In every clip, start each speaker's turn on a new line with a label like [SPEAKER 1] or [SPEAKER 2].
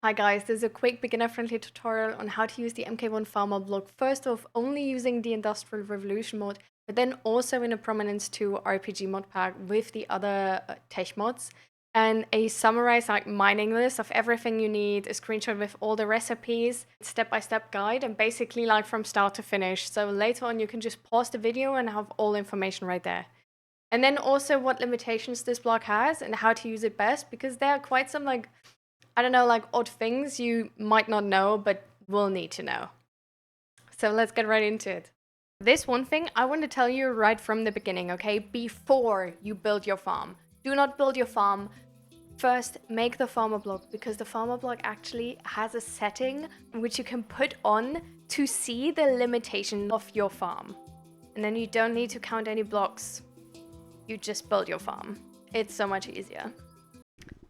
[SPEAKER 1] Hi guys, this is a quick beginner-friendly tutorial on how to use the MK1 Farmer block. First off, only using the Industrial Revolution mod, but then also in a Prominence 2 RPG Modpack with the other tech mods. And a summarized mining list of everything you need, a screenshot with all the recipes, step-by-step guide, and basically from start to finish. So later on you can just pause the video and have all information right there. And then also what limitations this block has and how to use it best, because there are quite some I don't know, odd things you might not know, but will need to know. So let's get right into it. This one thing I want to tell you right from the beginning, okay? Before you build your farm. Do not build your farm. First, make the farmer block, because the farmer block actually has a setting which you can put on to see the limitation of your farm. And then you don't need to count any blocks. You just build your farm. It's so much easier.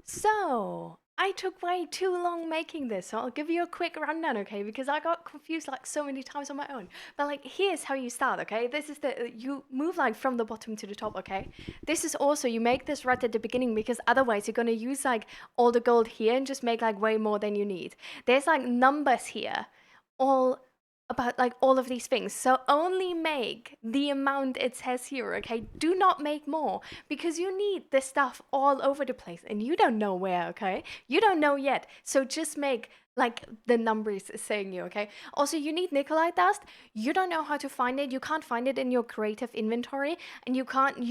[SPEAKER 1] So, I took way too long making this, so I'll give you a quick rundown, okay? Because I got confused so many times on my own. But here's how you start, okay? This is you move from the bottom to the top, okay? This is also, you make this right at the beginning, because otherwise you're gonna use all the gold here and just make way more than you need. There's numbers here, all about all of these things. So only make the amount it says here, okay? Do not make more, because you need this stuff all over the place and you don't know where, okay? You don't know yet. So just make the numbers is saying you, okay? Also, you need Nikolite dust. You don't know how to find it. You can't find it in your creative inventory, and you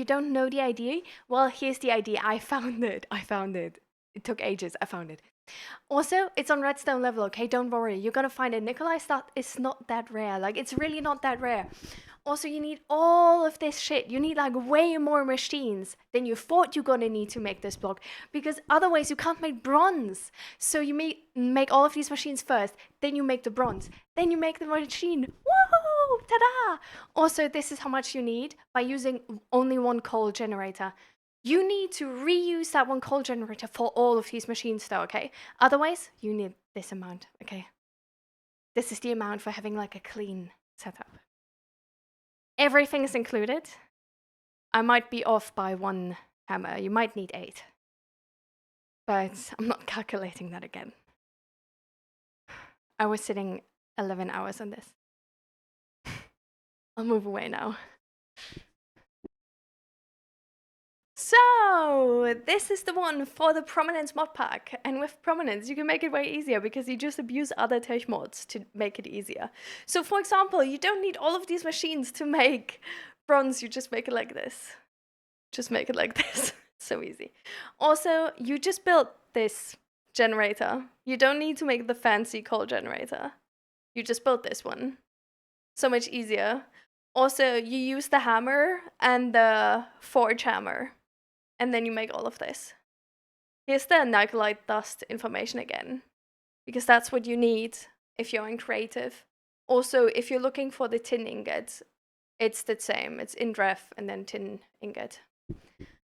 [SPEAKER 1] don't know the ID. Well, here's the ID. I found it. It took ages. I found it. Also, it's on redstone level, okay? Don't worry. You're gonna find it. Nikolai stuff is not that rare. It's really not that rare. Also, you need all of this shit. You need way more machines than you thought you're gonna need to make this block, because otherwise you can't make bronze. So you make all of these machines first, then you make the bronze, then you make the machine. Woohoo! Ta-da! Also, this is how much you need by using only one coal generator. You need to reuse that one coal generator for all of these machines though, okay? Otherwise, you need this amount, okay? This is the amount for having a clean setup. Everything is included. I might be off by 1 hammer. You might need 8. But I'm not calculating that again. I was sitting 11 hours on this. I'll move away now. So, this is the one for the Prominence Modpack, and with Prominence you can make it way easier because you just abuse other tech mods to make it easier. So for example, you don't need all of these machines to make bronze, you just make it like this. Just make it like this. So easy. Also, you just built this generator. You don't need to make the fancy coal generator. You just built this one. So much easier. Also, you use the hammer and the forge hammer. And then you make all of this. Here's the Nikolite dust information again, because that's what you need if you're in creative. Also, if you're looking for the tin ingot, it's the same. It's in ref and then tin ingot.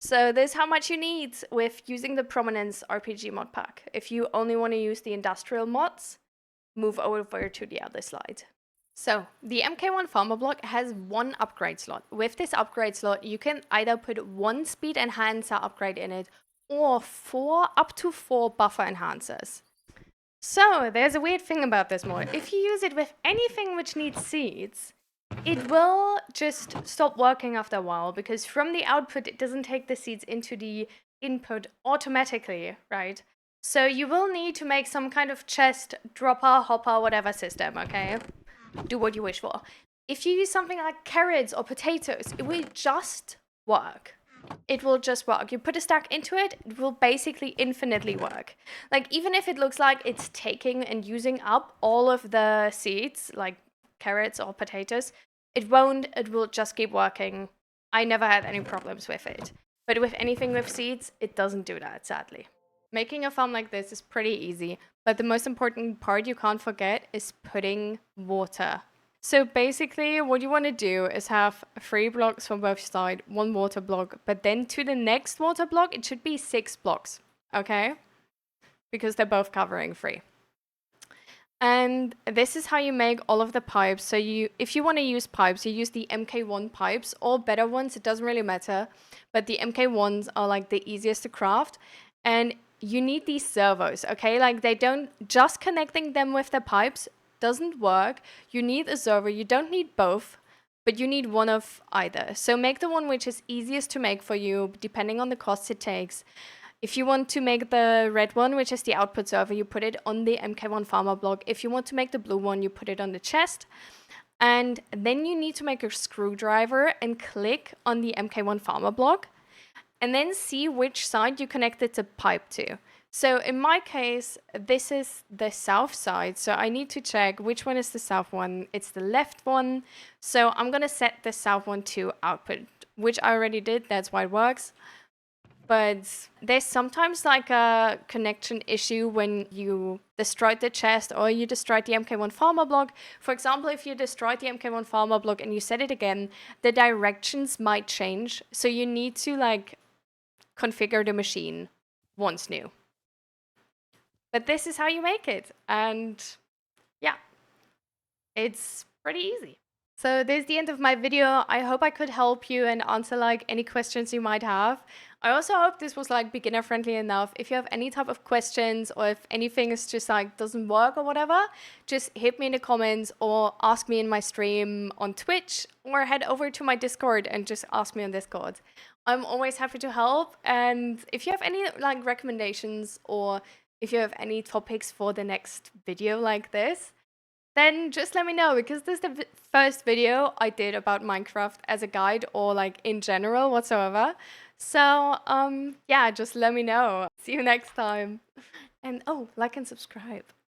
[SPEAKER 1] So there's how much you need with using the Prominence RPG Modpack. If you only want to use the industrial mods, move over to the other slide. So, the MK1 Farmer block has 1 upgrade slot. With this upgrade slot, you can either put 1 speed enhancer upgrade in it, or up to 4 buffer enhancers. So, there's a weird thing about this mod. If you use it with anything which needs seeds, it will just stop working after a while, because from the output, it doesn't take the seeds into the input automatically, right? So you will need to make some kind of chest, dropper, hopper, whatever system, okay? Do what you wish for. If you use something like carrots or potatoes, it will just work. It will just work. You put a stack into it, it will basically infinitely work. Even if it looks like it's taking and using up all of the seeds, like carrots or potatoes, it won't. It will just keep working. I never had any problems with it. But with anything with seeds, it doesn't do that, sadly. Making a farm like this is pretty easy, but the most important part you can't forget is putting water. So basically, what you want to do is have 3 blocks from both sides, 1 water block, but then to the next water block, it should be 6 blocks, okay? Because they're both covering 3. And this is how you make all of the pipes. So if you want to use pipes, you use the MK1 pipes, or better ones, it doesn't really matter. But the MK1s are the easiest to craft. And you need these servos, okay? Like they don't, just connecting them with the pipes doesn't work. You need a servo. You don't need both, but you need one of either. So make the one which is easiest to make for you, depending on the cost it takes. If you want to make the red one, which is the output servo, you put it on the MK1 Farmer block. If you want to make the blue one, you put it on the chest. And then you need to make a screwdriver and click on the MK1 Farmer block, and then see which side you connected the pipe to. So in my case, this is the south side. So I need to check which one is the south one. It's the left one. So I'm going to set the south one to output, which I already did. That's why it works. But there's sometimes like a connection issue when you destroyed the chest or you destroyed the MK1 Farmer block. For example, if you destroyed the MK1 Farmer block and you set it again, the directions might change. So you need to like configure the machine once new. But this is how you make it. And yeah, it's pretty easy. So this is the end of my video. I hope I could help you and answer like any questions you might have. I also hope this was like beginner friendly enough. If you have any type of questions or if anything is just like doesn't work or whatever, just hit me in the comments or ask me in my stream on Twitch or head over to my Discord and just ask me on Discord. I'm always happy to help. And if you have any like recommendations or if you have any topics for the next video like this, then just let me know, because this is the first video I did about Minecraft as a guide or like in general whatsoever. So yeah, just let me know. See you next time. And oh, like and subscribe.